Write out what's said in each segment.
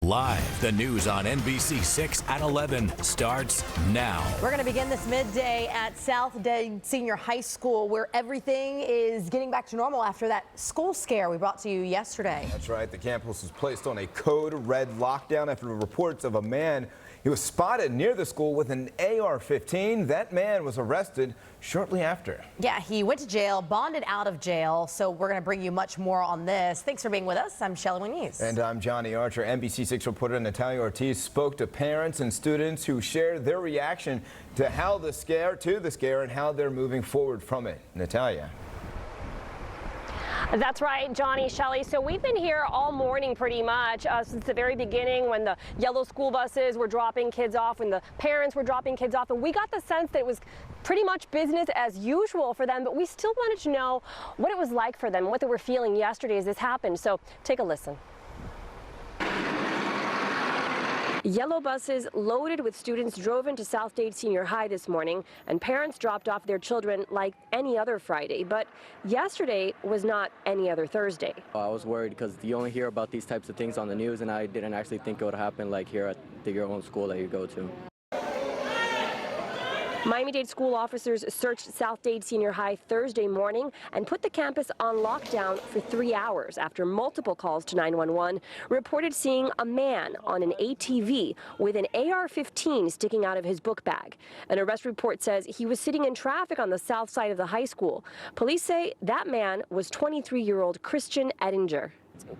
Live, the news on NBC 6 at 11 starts now. We're going to begin this midday at South Dade Senior High School, where everything is getting back to normal after that school scare we brought to you yesterday. That's right. The campus was placed on a code red lockdown after reports of a man who was spotted near the school with an AR-15. That man was arrested shortly after. Yeah, he went to jail, bonded out of jail. So we're going to bring you much more on this. Thanks for being with us. I'm Shelly Muniz. And I'm Johnny Archer. NBC 6 reporter Natalia Ortiz spoke to parents and students who shared their reaction to the scare and how they're moving forward from it. Natalia. That's right, Johnny, Shelly. So we've been here all morning pretty much since the very beginning, when the yellow school buses were dropping kids off, when the parents were dropping kids off, and we got the sense that it was pretty much business as usual for them, but we still wanted to know what it was like for them, what they were feeling yesterday as this happened. So take a listen. Yellow buses loaded with students drove into South Dade Senior High this morning, and parents dropped off their children like any other Friday. But yesterday was not any other Thursday. I was worried because you only hear about these types of things on the news, and I didn't actually think it would happen like here at your own school that you go to. Miami-Dade school officers searched South Dade Senior High Thursday morning and put the campus on lockdown for 3 hours after multiple calls to 911 reported seeing a man on an ATV with an AR-15 sticking out of his book bag. An arrest report says he was sitting in traffic on the south side of the high school. Police say that man was 23-year-old Christian Ettinger.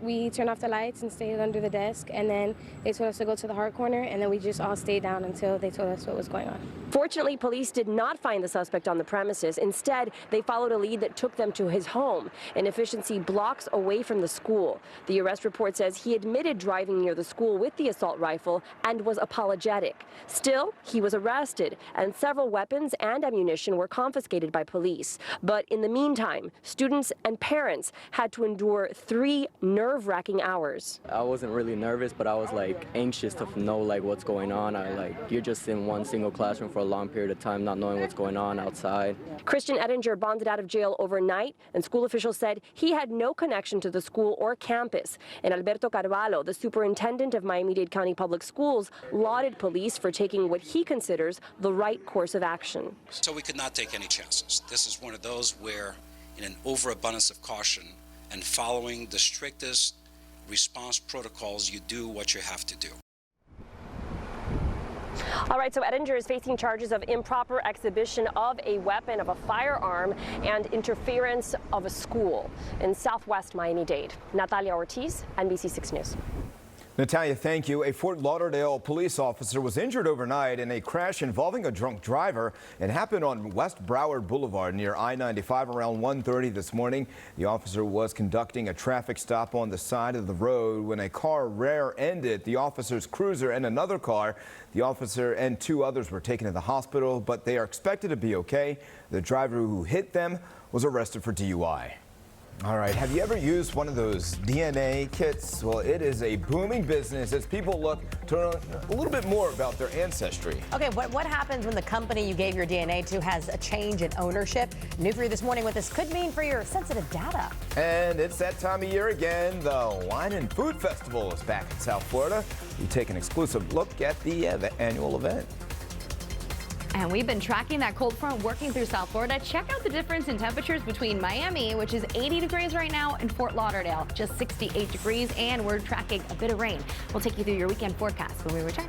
We turned off the lights and stayed under the desk, and then they told us to go to the hard corner, and then we just all stayed down until they told us what was going on. Fortunately, police did not find the suspect on the premises. Instead, they followed a lead that took them to his home, an efficiency blocks away from the school. The arrest report says he admitted driving near the school with the assault rifle and was apologetic. Still, he was arrested, and several weapons and ammunition were confiscated by police. But in the meantime, students and parents had to endure 3 nerve-wracking hours. I wasn't really nervous, but I was anxious to know what's going on. You're just in one single classroom for a long period of time, not knowing what's going on outside. Christian Ettinger bonded out of jail overnight, and school officials said he had no connection to the school or campus. And Alberto Carvalho, the superintendent of Miami-Dade County Public Schools, lauded police for taking what he considers the right course of action. So we could not take any chances. This is one of those where, in an overabundance of caution and following the strictest response protocols, you do what you have to do. All right, so Ettinger is facing charges of improper exhibition of a weapon, of a firearm, and interference of a school in southwest Miami-Dade. Natalia Ortiz, NBC 6 News. Natalia, thank you. A Fort Lauderdale police officer was injured overnight in a crash involving a drunk driver. It happened on West Broward Boulevard near I-95 around 1:30 this morning. The officer was conducting a traffic stop on the side of the road when a car rear-ended the officer's cruiser and another car. The officer and 2 others were taken to the hospital, but they are expected to be okay. The driver who hit them was arrested for DUI. All right, have you ever used one of those DNA kits? Well, it is a booming business as people look to learn a little bit more about their ancestry. Okay, what happens when the company you gave your DNA to has a change in ownership? New for you this morning, what this could mean for your sensitive data. And it's that time of year again. The Wine and Food Festival is back in South Florida. We take an exclusive look at the annual event. And we've been tracking that cold front working through South Florida. Check out the difference in temperatures between Miami, which is 80 degrees right now, and Fort Lauderdale, just 68 degrees, and we're tracking a bit of rain. We'll take you through your weekend forecast when we return.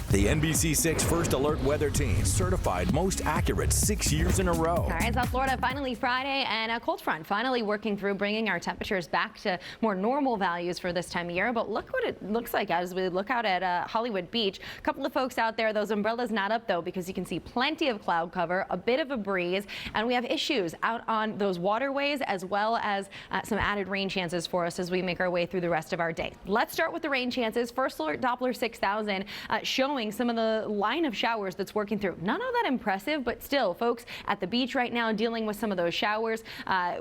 The NBC 6 First Alert Weather Team, certified most accurate 6 years in a row. All right, South Florida, finally Friday, and a cold front finally working through, bringing our temperatures back to more normal values for this time of year. But look what it looks like as we look out at Hollywood Beach. A couple of folks out there, those umbrellas not up, though, because you can see plenty of cloud cover, a bit of a breeze, and we have issues out on those waterways, as well as some added rain chances for us as we make our way through the rest of our day. Let's start with the rain chances. First Alert Doppler 6000 showing showing some of the line of showers that's working through. Not all that impressive, but still, folks at the beach right now dealing with some of those showers.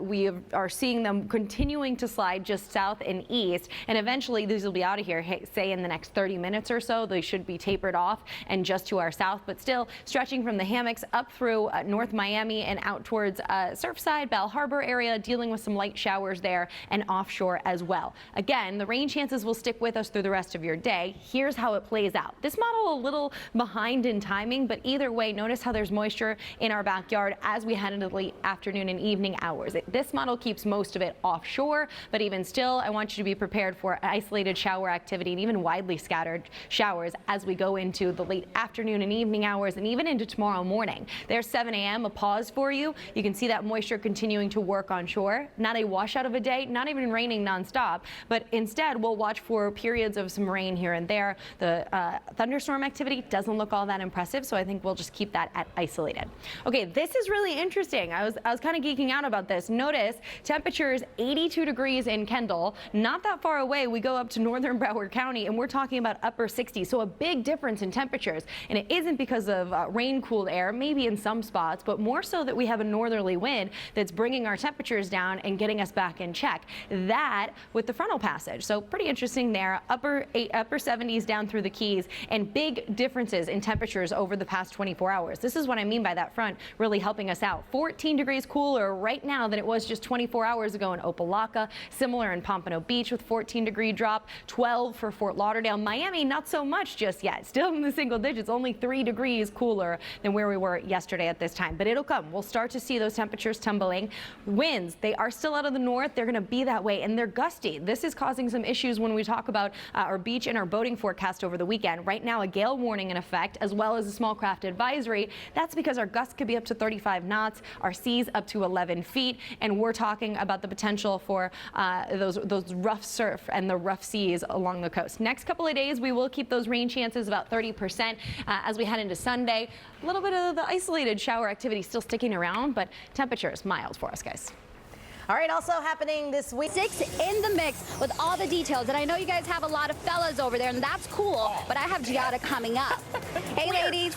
We are seeing them continuing to slide just south and east, and eventually these will be out of here, say in the next 30 minutes or so. They should be tapered off and just to our south, but still stretching from the hammocks up through North Miami and out towards Surfside, Bal Harbor area, dealing with some light showers there and offshore as well. Again, the rain chances will stick with us through the rest of your day. Here's how it plays out. This model a little behind in timing, but either way, notice how there's moisture in our backyard as we head into the late afternoon and evening hours. This model keeps most of it offshore, but even still, I want you to be prepared for isolated shower activity and even widely scattered showers as we go into the late afternoon and evening hours and even into tomorrow morning. There's 7 a.m., a pause for you. You can see that moisture continuing to work on shore. Not a washout of a day, not even raining nonstop, but instead we'll watch for periods of some rain here and there. The thunderstorm activity doesn't look all that impressive, so I think we'll just keep that at isolated. Okay, this is really interesting. I was kind of geeking out about this. Notice temperatures 82 degrees in Kendall. Not that far away, we go up to northern Broward County and we're talking about upper 60s, so a big difference in temperatures. And it isn't because of rain-cooled air, maybe in some spots, but more so that we have a northerly wind that's bringing our temperatures down and getting us back in check. That with the frontal passage. So pretty interesting there. Upper 70s down through the Keys and big differences in temperatures over the past 24 hours. This is what I mean by that front really helping us out. 14 degrees cooler right now than it was just 24 hours ago in Opelika. Similar in Pompano Beach with 14-degree drop. 12 for Fort Lauderdale. Miami, not so much just yet. Still in the single digits. Only 3 degrees cooler than where we were yesterday at this time. But it'll come. We'll start to see those temperatures tumbling. Winds, they are still out of the north. They're going to be that way, and they're gusty. This is causing some issues when we talk about our beach and our boating forecast over the weekend. Right now, a gale warning in effect, as well as a small craft advisory. That's because our gusts could be up to 35 knots, our seas up to 11 feet, and we're talking about the potential for those rough surf and the rough seas along the coast. Next couple of days, we will keep those rain chances about 30% as we head into Sunday. A little bit of the isolated shower activity still sticking around, but temperatures mild for us, guys. All right, also happening this week. 6 in the mix with all the details. And I know you guys have a lot of fellas over there, and that's cool, but I have Giada coming up. Hey, ladies.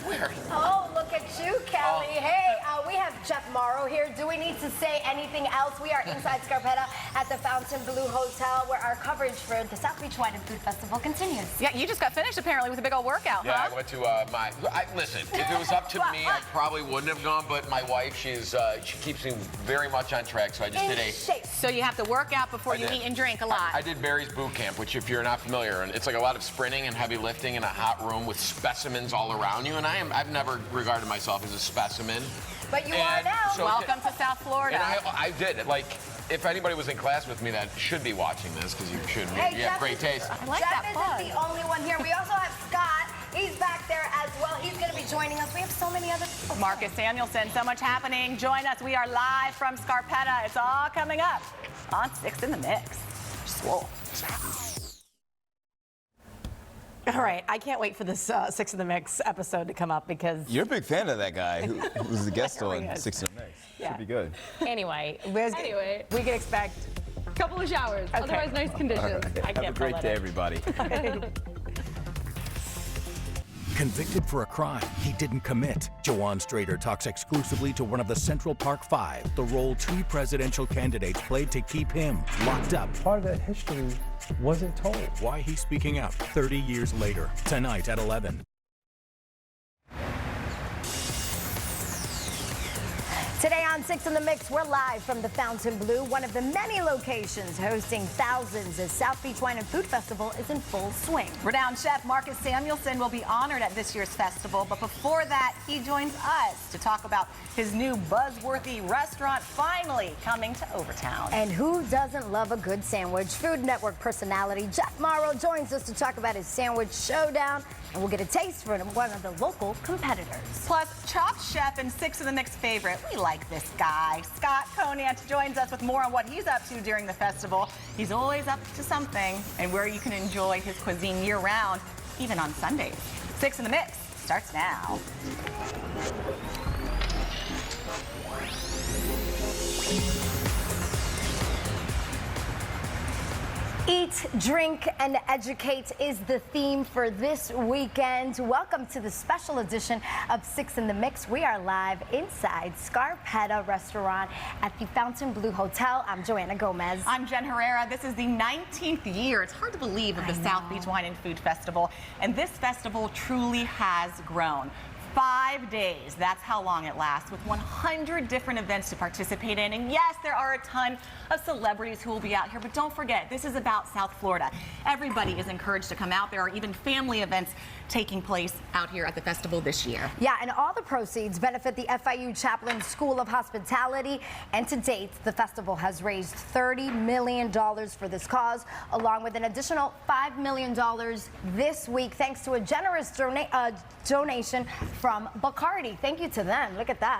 Oh, look at you, Kelly. Hey, we have Jeff Morrow here. Do we need to say anything else? We are inside Scarpetta at the Fountain Blue Hotel, where our coverage for the South Beach Wine and Food Festival continues. Yeah, you just got finished apparently with a big old workout, yeah, huh? I went to listen, if it was up to me, I probably wouldn't have gone, but my wife, she keeps me very much on track, so I just did a... So you have to work out before you eat and drink a lot. I did Barry's boot camp, which if you're not familiar, and it's like a lot of sprinting and heavy lifting in a hot room with specimens all around you, and I've never regarded myself as a specimen. But you are now. So welcome to South Florida. And I did, like, if anybody was in class with me that should be watching this, because you should, you have great taste. I like Jeff that pause. isn't the only one here. We also have Scott. He's back there as well. He's going to be joining us. We have so many other people. Marcus Samuelson, so much happening. Join us. We are live from Scarpetta. It's all coming up on 6 in the Mix. Swole. All right, I can't wait for this 6 in the Mix episode to come up because... You're a big fan of that guy who was the guest on 6 in the Mix. Yeah. Should be good. Anyway, we can expect... A couple of showers, otherwise nice conditions. Right. Have a great day, everybody. Convicted for a crime he didn't commit, Jawan Strader talks exclusively to one of the Central Park Five, the role 2 presidential candidates played to keep him locked up. Part of that history wasn't told. Why he's speaking out 30 years later, tonight at 11. Today on 6 in the Mix, we're live from the Fountain Blue, one of the many locations hosting thousands as South Beach Wine and Food Festival is in full swing. Renowned chef Marcus Samuelson will be honored at this year's festival, but before that, he joins us to talk about his new buzzworthy restaurant finally coming to Overtown. And who doesn't love a good sandwich? Food Network personality Jeff Morrow joins us to talk about his sandwich showdown, and we'll get a taste from one of the local competitors. Plus, Chopped Chef and 6 in the Mix favorite, we like this guy. Scott Conant joins us with more on what he's up to during the festival. He's always up to something, and where you can enjoy his cuisine year-round, even on Sundays. 6 in the Mix starts now. Eat, drink, and educate is the theme for this weekend. Welcome to the special edition of Six in the Mix. We are live inside Scarpetta Restaurant at the Fontainebleau Hotel. I'm Joanna Gomez. I'm Jen Herrera. This is the 19th year. It's hard to believe of the South Beach Wine and Food Festival. And this festival truly has grown. 5 days, that's how long it lasts, with 100 different events to participate in. And yes, there are a ton of celebrities who will be out here, but don't forget, this is about South Florida. Everybody is encouraged to come out. There are even family events taking place out here at the festival this year. Yeah, and all the proceeds benefit the FIU Chaplain School of Hospitality. And to date, the festival has raised $30 million for this cause, along with an additional $5 million this week, thanks to a generous donation from Bacardi. Thank you to them. Look at that.